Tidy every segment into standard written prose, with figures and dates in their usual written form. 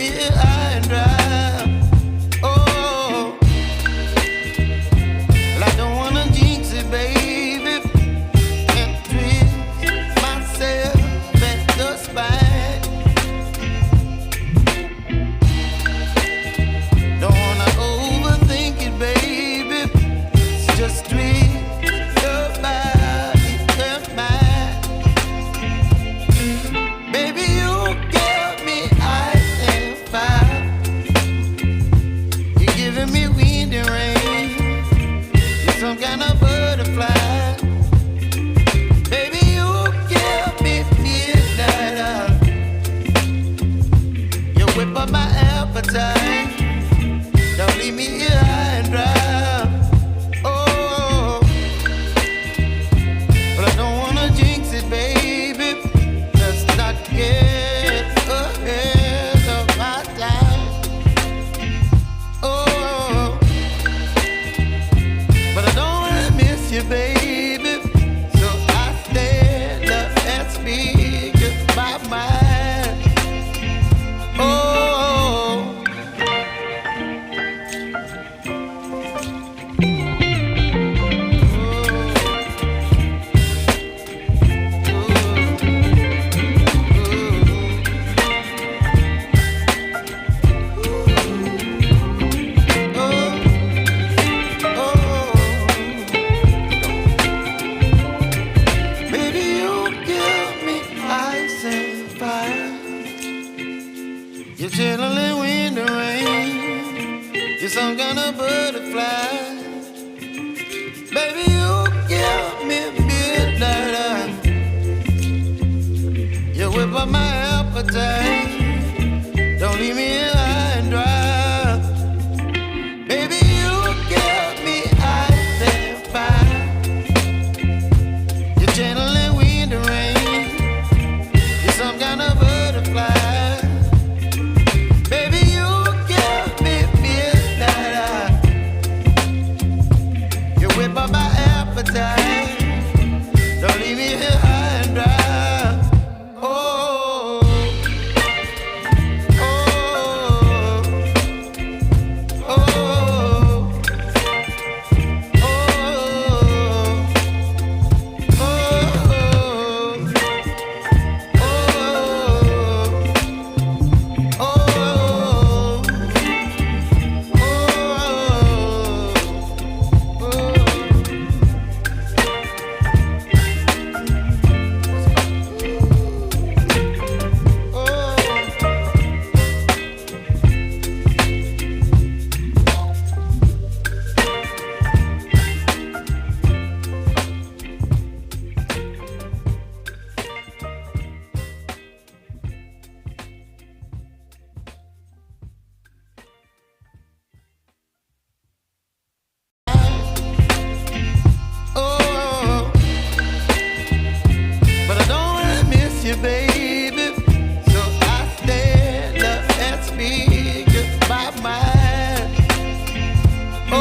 me high and dry. Oh, well, I don't wanna jinx it, baby, and twist myself at the spine. Don't wanna overthink it, baby. It's just twist your body and mine. Baby, you give me ice and fire. You're giving me wind and rain. You're some kind of butterfly. Baby, you give me midnight. You whip up my appetite. Don't leave me here high and dry. Oh, but I don't wanna jinx it, baby. Let's not get ahead of my time. Oh, but I don't wanna miss you, baby. So I stand up and speak my mind. Oh. Baby, you give me ice and fire. You're chilling wind and rain. You're some kind of butterfly. Baby, you give me midnight. You whip up my appetite. Don't leave me here high and dry. Baby, you give me ice and fire. You're channeling wind and rain. You're some kind of butterfly. Baby, you give me midnight. You whip up my appetite. Don't leave me here high and dry. Oh, oh, oh, oh, but I don't wanna miss you, baby. So I stand up and speak my mind. Oh,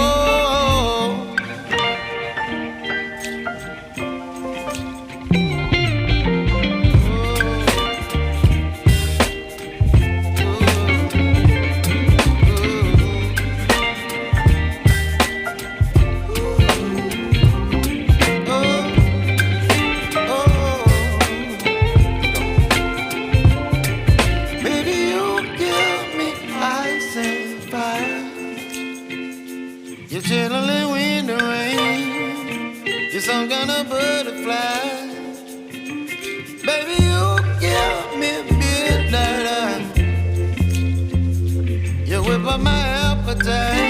baby, you give me ice and fire. You're chilling wind and rain. You're some kind of butterfly. Baby, you give me midnight. You whip up my appetite.